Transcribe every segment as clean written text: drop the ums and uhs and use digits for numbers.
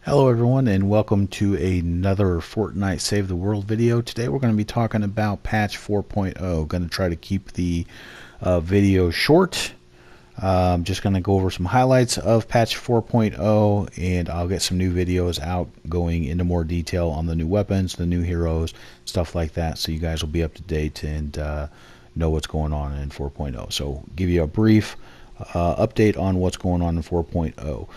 Hello everyone and welcome to another Fortnite Save the World video. Today we're going to be talking about patch 4.0. Going to try to keep the video short. Just going to go over some highlights of patch 4.0 and I'll get some new videos out going into more detail on the new weapons, the new heroes, stuff like that, so you guys will be up to date and know what's going on in 4.0. So give you a brief update on what's going on in 4.0.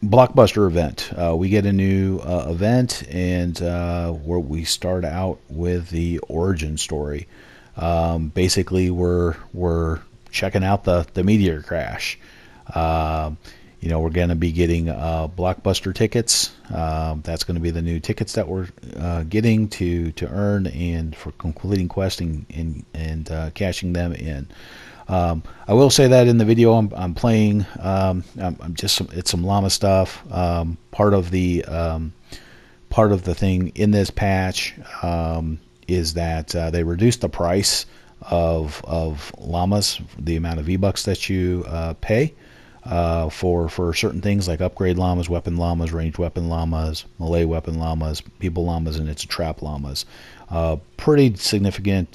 Blockbuster event. We get a new event, and where we start out with the origin story. Basically, we're checking out the meteor crash. We're going to be getting Blockbuster tickets. That's going to be the new tickets that we're getting to earn and for completing quests and cashing them in. I will say that in the video I'm playing, it's some llama stuff. Part of the thing in this patch is that they reduced the price of llamas, the amount of V-Bucks that you pay for certain things like upgrade llamas, weapon llamas, ranged weapon llamas, melee weapon llamas, people llamas, and it's trap llamas. Pretty significant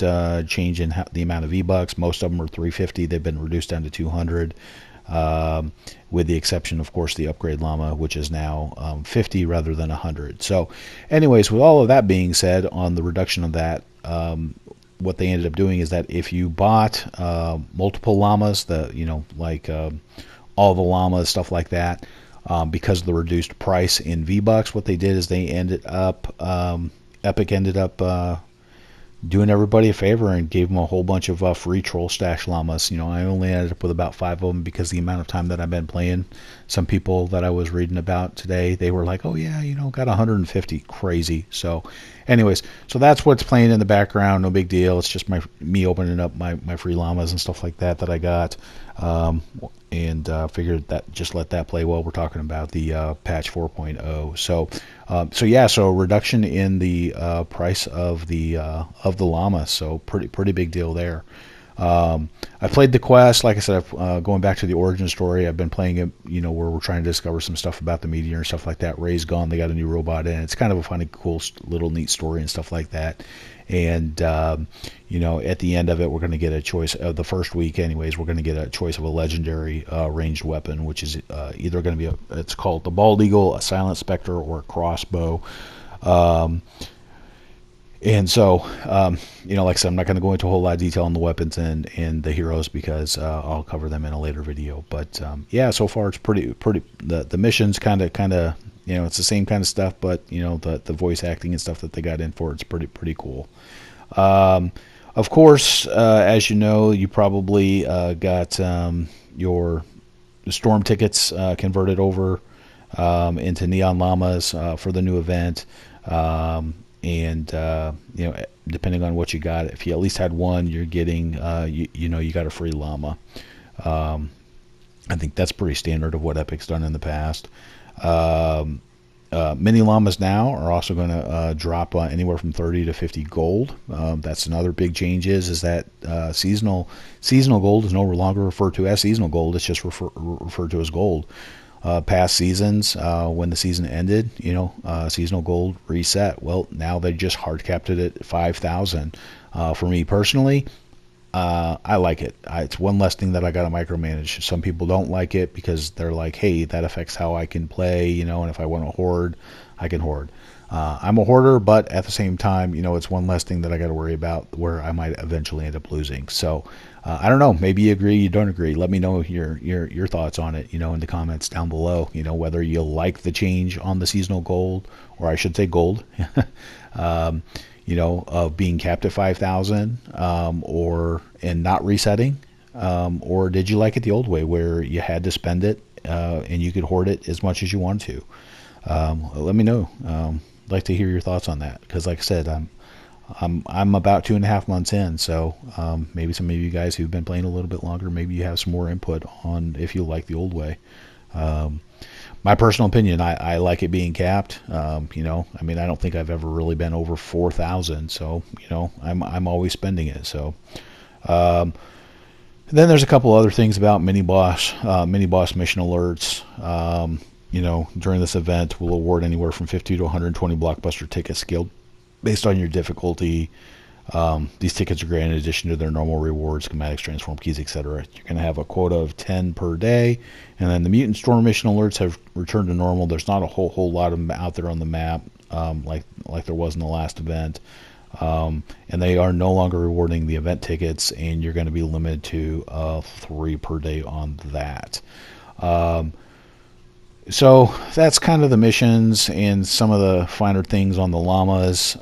change in the amount of V-Bucks. Most of them are 350. They've been reduced down to 200, with the exception, of course, the upgrade llama, which is now 50 rather than 100. So, anyways, with all of that being said, on the reduction of that, what they ended up doing is that if you bought multiple llamas, all the llamas, stuff like that, because of the reduced price in V-Bucks, what they did is they ended up Epic ended up doing everybody a favor and gave them a whole bunch of free troll stash llamas. I only ended up with about 5 of them because the amount of time that I've been playing. Some people that I was reading about today, they were like, oh yeah, got 150. Crazy. So anyways, so that's what's playing in the background. No big deal. It's just me opening up my free llamas and stuff like that I got. And figured that just let that play while we're talking about the patch 4.0. So reduction in the price of the llama. So pretty big deal there. I played the quest, like I said, going back to the origin story. I've been playing it, where we're trying to discover some stuff about the meteor and stuff like that. Ray's gone. They got a new robot in. It's kind of a funny, cool, little neat story and stuff like that. And at the end of it, we're going to get a choice of the first week. Anyways, we're going to get a choice of a legendary ranged weapon, which is either going to be it's called the bald eagle, a silent specter, or a crossbow. And so, like I said, I'm not going to go into a whole lot of detail on the weapons and the heroes because I'll cover them in a later video. But yeah, so far it's pretty. The missions kind of, it's the same kind of stuff, but the voice acting and stuff that they got in for it's pretty cool. Of course, as you know, you probably got your storm tickets converted over into neon llamas for the new event. And depending on what you got, if you at least had one, you're getting you got a free llama. I think that's pretty standard of what Epic's done in the past. Mini llamas now are also going to drop anywhere from 30 to 50 gold. That's another big change is that seasonal gold is no longer referred to as seasonal gold. It's just referred to as gold. Past seasons, when the season ended, seasonal gold reset. Well, now they just hard capped it at 5,000. For me personally, I like it. It's one less thing that I got to micromanage. Some people don't like it because they're like, hey, that affects how I can play, and if I want to hoard, I can hoard. I'm a hoarder, but at the same time, it's one less thing that I got to worry about where I might eventually end up losing. So I don't know. Maybe you agree, you don't agree. Let me know your thoughts on it, in the comments down below. Whether you like the change on the seasonal gold, or I should say gold, of being capped at 5,000, and not resetting, or did you like it the old way where you had to spend it and you could hoard it as much as you wanted to? Let me know. I'd like to hear your thoughts on that because, like I said, I'm about 2.5 months in, so maybe some of you guys who've been playing a little bit longer, maybe you have some more input on if you like the old way. My personal opinion, I like it being capped. I don't think I've ever really been over 4,000, so I'm always spending it. So And then there's a couple other things about mini boss mission alerts. During this event, we'll award anywhere from 50 to 120 blockbuster tickets scaled based on your difficulty. These tickets are granted in addition to their normal rewards, schematics, transform keys, etc. You're going to have a quota of 10 per day, and then the mutant storm mission alerts have returned to normal. There's not a whole lot of them out there on the map, like there was in the last event, and they are no longer rewarding the event tickets, and you're going to be limited to 3 per day on that. So that's kind of the missions and some of the finer things on the llamas.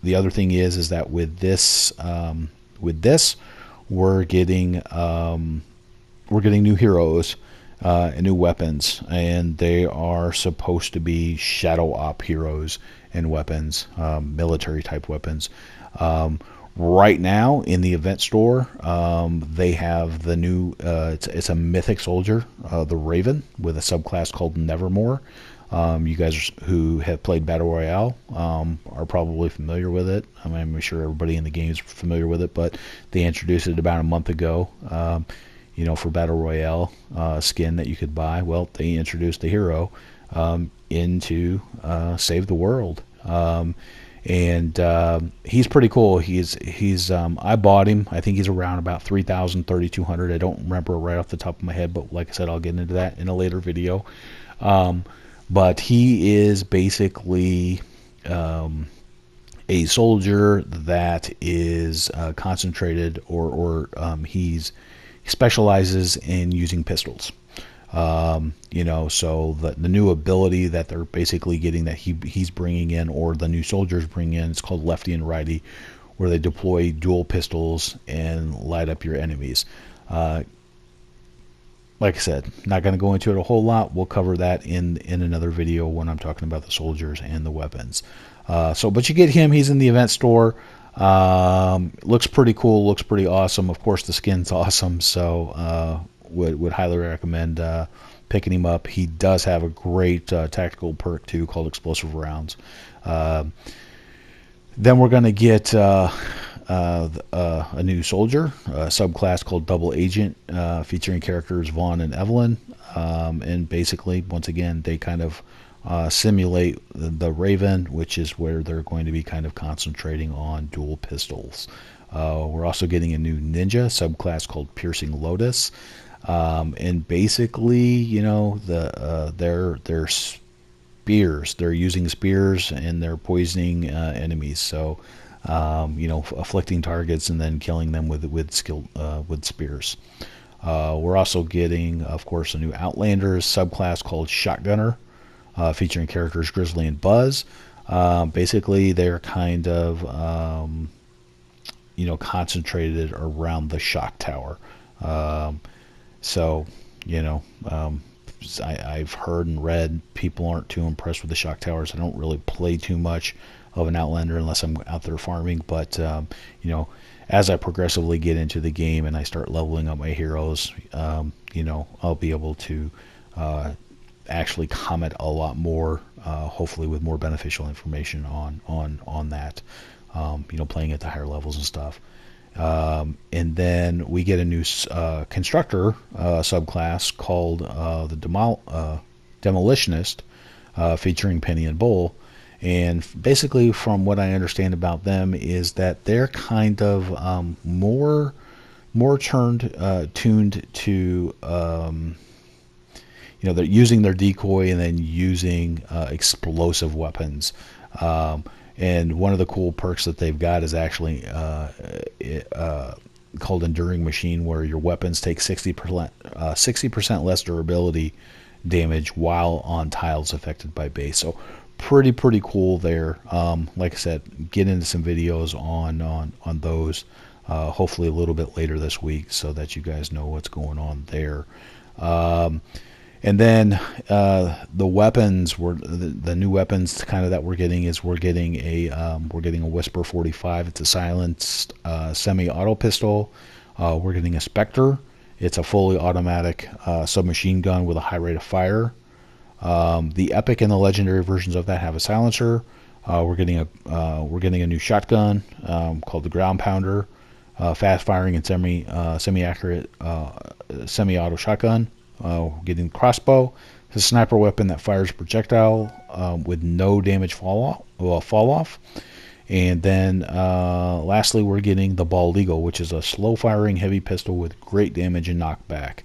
The other thing is that with this we're getting new heroes and new weapons, and they are supposed to be shadow op heroes and weapons, military type weapons. Right now in the event store, they have the new it's a mythic soldier, the Raven, with a subclass called Nevermore. You guys who have played Battle Royale are probably familiar with it. I'm sure everybody in the game is familiar with it, but they introduced it about a month ago, for Battle Royale skin that you could buy. Well, they introduced the hero into Save the World. And he's pretty cool. He's I bought him. I think he's around about 3,000, 3,200. I don't remember right off the top of my head, but like I said, I'll get into that in a later video. But he is basically a soldier that is concentrated, or he specializes in using pistols. So the new ability that they're basically getting, that he's bringing in, or the new soldiers bring in, it's called lefty and righty, where they deploy dual pistols and light up your enemies. Like I said, not going to go into it a whole lot. We'll cover that in another video when I'm talking about the soldiers and the weapons. But you get him. He's in the event store. Looks pretty cool. Looks pretty awesome. Of course, the skin's awesome. So would highly recommend picking him up. He does have a great tactical perk too, called explosive rounds. Then we're going to get a new soldier, a subclass called Double Agent, featuring characters Vaughn and Evelyn. And basically, once again, they kind of simulate the Raven, which is where they're going to be kind of concentrating on dual pistols. We're also getting a new ninja subclass called Piercing Lotus. And basically, they're spears. They're using spears, and they're poisoning enemies. So, afflicting targets and then killing them with spears. We're also getting, of course, a new Outlanders subclass called Shotgunner, featuring characters Grizzly and Buzz. Basically, they're kind of concentrated around the shock tower. I've heard and read people aren't too impressed with the shock towers. I don't really play too much of an Outlander unless I'm out there farming, but as I progressively get into the game and I start leveling up my heroes, I'll be able to actually comment a lot more, hopefully with more beneficial information on that, playing at the higher levels and stuff. And then we get a new constructor subclass called the Demolitionist, featuring Penny and Bull. And basically, from what I understand about them, is that they're kind of more tuned to they're using their decoy and then using explosive weapons. And one of the cool perks that they've got is actually called Enduring Machine, where your weapons take 60% less durability damage while on tiles affected by base. So pretty cool there. Like I said, get into some videos on those, hopefully a little bit later this week, so that you guys know what's going on there. And then the weapons were the new weapons kind of that we're getting a Whisper 45. It's a silenced semi-auto pistol. We're getting a Spectre. It's a fully automatic submachine gun with a high rate of fire. The epic and the legendary versions of that have a silencer. We're getting a new shotgun called the Ground Pounder. fast firing and semi-accurate semi-auto shotgun. Getting crossbow, a sniper weapon that fires projectile with no damage fall off. And then lastly, we're getting the Bald Eagle, which is a slow firing heavy pistol with great damage and knockback.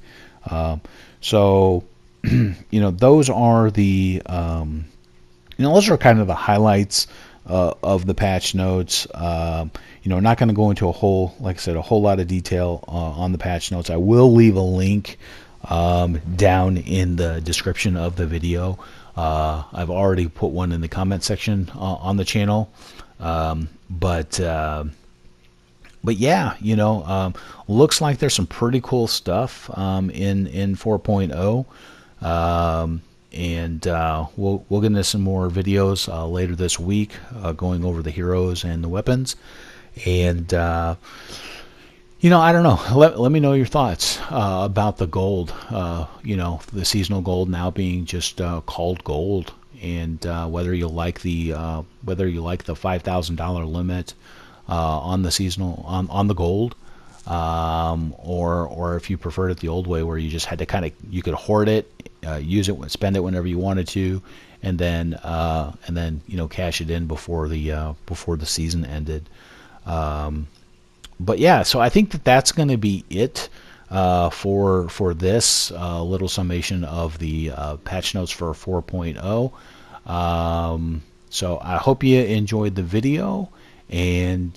So those are the those are kind of the highlights of the patch notes. Not going to go into like I said, a whole lot of detail on the patch notes. I will leave a link down in the description of the video. I've already put one in the comment section on the channel. But yeah, looks like there's some pretty cool stuff in 4.0. And we'll get into some more videos later this week, going over the heroes and the weapons. And I don't know. Let me know your thoughts about the gold. The seasonal gold now being just called gold, and whether you like the $5,000 limit on the seasonal on the gold, or if you preferred it the old way, where you just had to you could hoard it, use it, spend it whenever you wanted to, and then cash it in before the season ended. But yeah, so I think that's going to be it for this little summation of the patch notes for 4.0. So I hope you enjoyed the video, and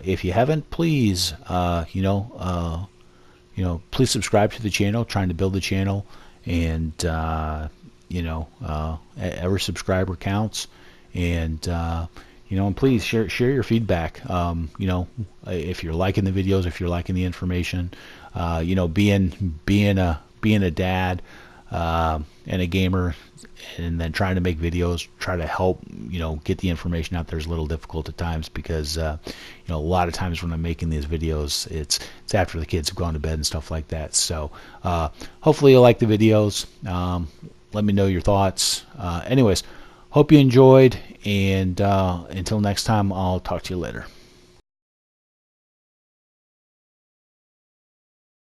if you haven't, please please subscribe to the channel. Trying to build the channel, and every subscriber counts, and and please share your feedback. If you're liking the videos, if you're liking the information, being a dad and a gamer, and then trying to make videos, try to help get the information out there is a little difficult at times, because a lot of times when I'm making these videos, it's after the kids have gone to bed and stuff like that. So hopefully you like the videos. Let me know your thoughts. Anyways, hope you enjoyed, and until next time, I'll talk to you later.